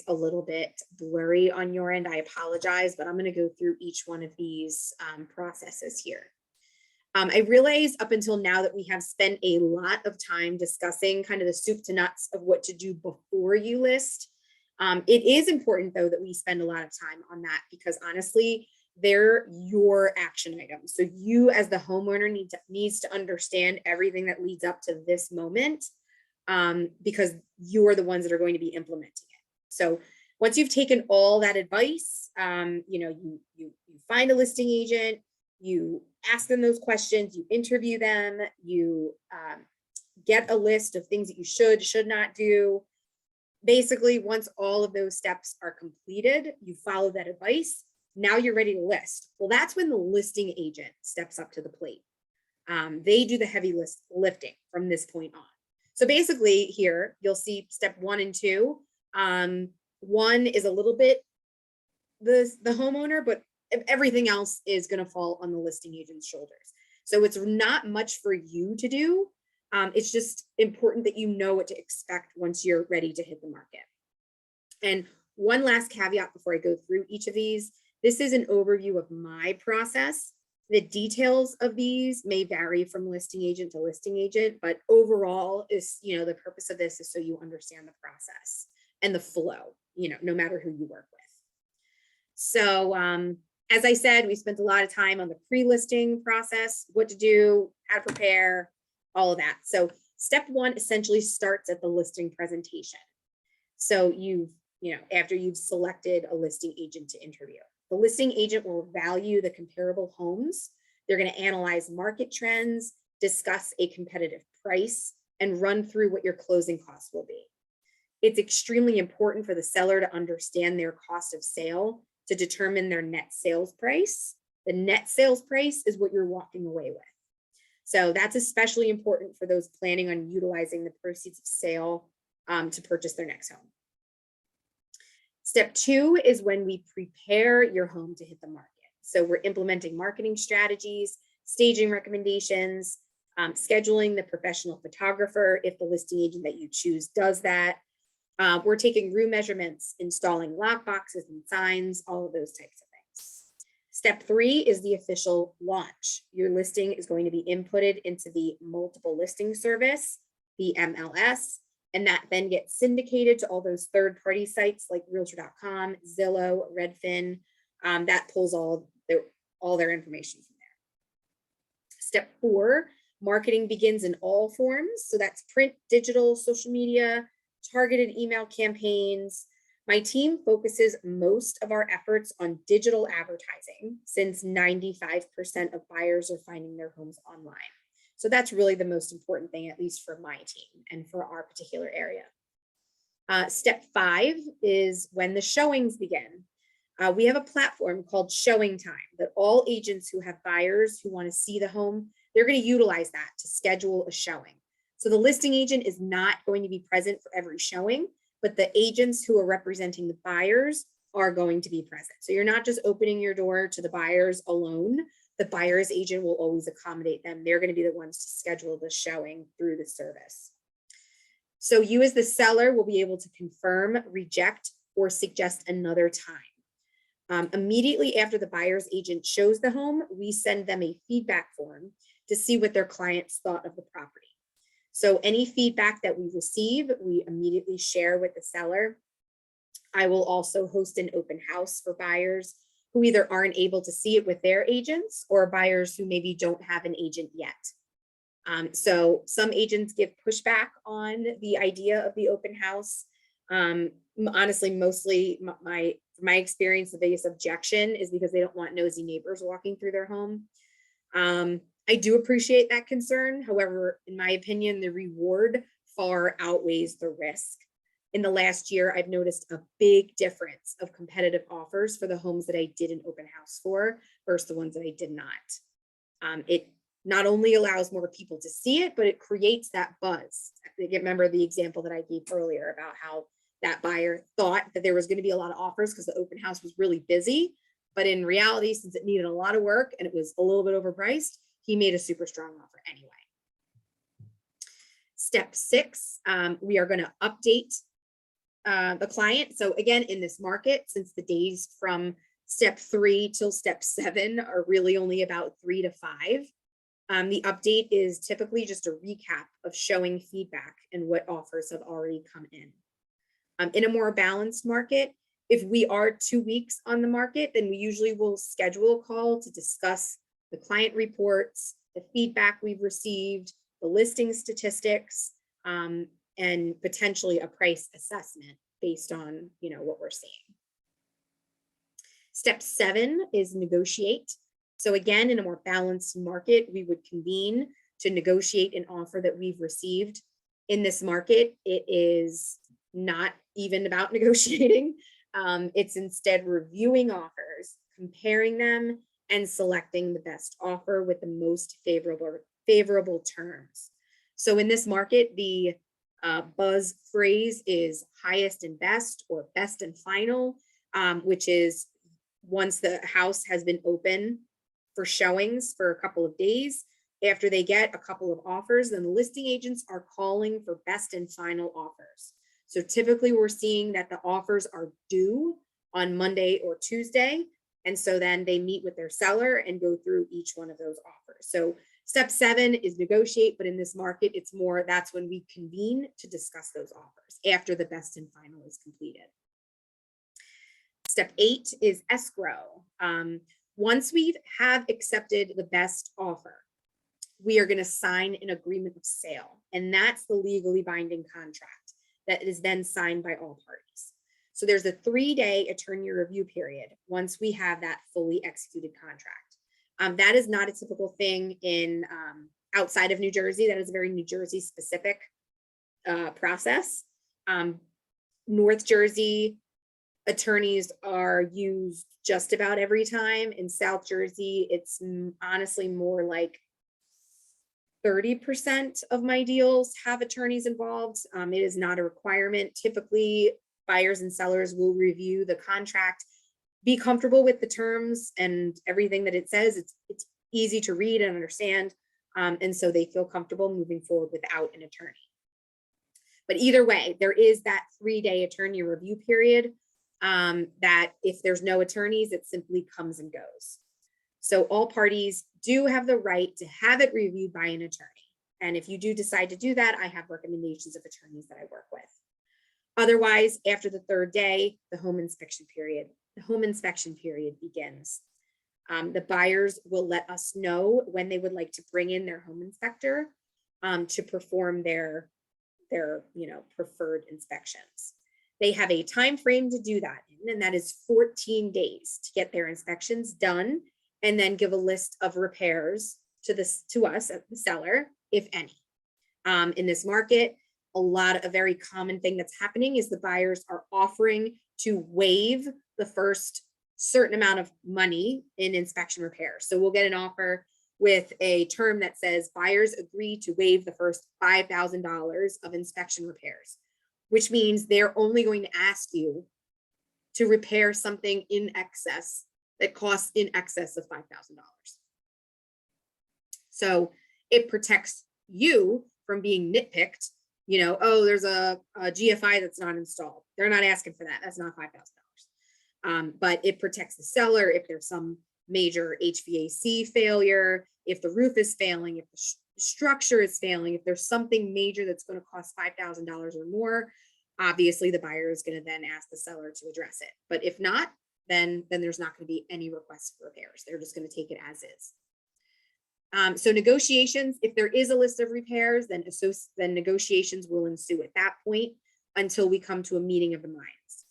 it's a little bit blurry on your end, I apologize, but I'm going to go through each one of these processes here. I realize up until now that we have spent a lot of time discussing kind of the soup to nuts of what to do before you list. It is important, though, that we spend a lot of time on that because honestly, they're your action items. So you as the homeowner needs to understand everything that leads up to this moment because you're the ones that are going to be implementing it. So once you've taken all that advice, you find a listing agent, you ask them those questions, you interview them, you get a list of things that you should not do. Basically, once all of those steps are completed, you follow that advice. Now you're ready to list. Well, that's when the listing agent steps up to the plate. They do the heavy lifting from this point on. So basically here, you'll see step 1 and 2. 1 is a little bit the homeowner, but everything else is going to fall on the listing agent's shoulders. So it's not much for you to do. It's just important that you know what to expect once you're ready to hit the market. And one last caveat before I go through each of these, this is an overview of my process. The details of these may vary from listing agent to listing agent, but overall is, the purpose of this is so you understand the process and the flow, no matter who you work with. So, as I said, we spent a lot of time on the pre-listing process, what to do, how to prepare, all of that. So step 1 essentially starts at the listing presentation. So after you've selected a listing agent to interview, the listing agent will value the comparable homes. They're going to analyze market trends, discuss a competitive price, and run through what your closing costs will be. It's extremely important for the seller to understand their cost of sale to determine their net sales price. The net sales price is what you're walking away with. So that's especially important for those planning on utilizing the proceeds of sale to purchase their next home. Step 2 is when we prepare your home to hit the market. So we're implementing marketing strategies, staging recommendations, scheduling the professional photographer if the listing agent that you choose does that. We're taking room measurements, installing lock boxes and signs, all of those types of things. Step 3 is the official launch. Your listing is going to be inputted into the multiple listing service, the MLS, and that then gets syndicated to all those third-party sites like Realtor.com, Zillow, Redfin. That pulls all their information from there. Step 4, marketing begins in all forms. So that's print, digital, social media, targeted email campaigns. My team focuses most of our efforts on digital advertising since 95% of buyers are finding their homes online. So that's really the most important thing, at least for my team and for our particular area. Step 5 is when the showings begin. We have a platform called Showing Time that all agents who have buyers who want to see the home, they're going to utilize that to schedule a showing. So the listing agent is not going to be present for every showing, but the agents who are representing the buyers are going to be present. So you're not just opening your door to the buyers alone. The buyer's agent will always accommodate them. They're going to be the ones to schedule the showing through the service. So you as the seller will be able to confirm, reject, or suggest another time. Immediately after the buyer's agent shows the home, we send them a feedback form to see what their clients thought of the property. So any feedback that we receive, we immediately share with the seller. I will also host an open house for buyers who either aren't able to see it with their agents or buyers who maybe don't have an agent yet. So some agents give pushback on the idea of the open house. Honestly, mostly my experience, the biggest objection is because they don't want nosy neighbors walking through their home. I do appreciate that concern. However, in my opinion, the reward far outweighs the risk. In the last year, I've noticed a big difference of competitive offers for the homes that I did an open house for versus the ones that I did not. It not only allows more people to see it, but it creates that buzz. Remember the example that I gave earlier about how that buyer thought that there was going to be a lot of offers because the open house was really busy. But in reality, since it needed a lot of work and it was a little bit overpriced, he made a super strong offer anyway. Step 6, we are going to update the client. So again, in this market, since the days from step 3 till step 7 are really only about 3 to 5, the update is typically just a recap of showing feedback and what offers have already come in. In a more balanced market, if we are 2 weeks on the market, then we usually will schedule a call to discuss the client reports, the feedback we've received, the listing statistics, and potentially a price assessment based on, what we're seeing. Step 7 is negotiate. So again, in a more balanced market, we would convene to negotiate an offer that we've received. In this market, it is not even about negotiating. It's instead reviewing offers, comparing them, and selecting the best offer with the most favorable terms. So in this market, the buzz phrase is highest and best, or best and final, which is once the house has been open for showings for a couple of days, after they get a couple of offers, then the listing agents are calling for best and final offers. So typically we're seeing that the offers are due on Monday or Tuesday. And so then they meet with their seller and go through each one of those offers. So step 7 is negotiate, but in this market, it's more, that's when we convene to discuss those offers after the best and final is completed. Step 8 is escrow. Once we have accepted the best offer, we are going to sign an agreement of sale. And that's the legally binding contract that is then signed by all parties. So there's a 3-day attorney review period once we have that fully executed contract. That is not a typical thing in outside of New Jersey. That is a very New Jersey specific process. North Jersey attorneys are used just about every time. In South Jersey, it's honestly more like 30% of my deals have attorneys involved. It is not a requirement. Typically, buyers and sellers will review the contract, be comfortable with the terms and everything that it says. It's easy to read and understand. And so they feel comfortable moving forward without an attorney. But either way, there is that 3-day attorney review period that if there's no attorneys, it simply comes and goes. So all parties do have the right to have it reviewed by an attorney. And if you do decide to do that, I have recommendations of attorneys that I work with. Otherwise, after the 3rd day, the home inspection period begins. The buyers will let us know when they would like to bring in their home inspector to perform their preferred inspections. They have a time frame to do that in, and that is 14 days to get their inspections done, and then give a list of repairs to us at the seller, if any. In this market, a very common thing that's happening is the buyers are offering to waive the first certain amount of money in inspection repairs. So we'll get an offer with a term that says buyers agree to waive the first $5,000 of inspection repairs, which means they're only going to ask you to repair something in excess that costs in excess of $5,000. So it protects you from being nitpicked. Oh, there's a GFI that's not installed. They're not asking for that. That's not $5,000. But it protects the seller if there's some major HVAC failure, if the roof is failing, if the structure is failing, if there's something major that's going to cost $5,000 or more. Obviously, the buyer is going to then ask the seller to address it. But if not, then there's not going to be any requests for repairs. They're just going to take it as is. So negotiations, if there is a list of repairs, then negotiations will ensue at that point until we come to a meeting of the minds.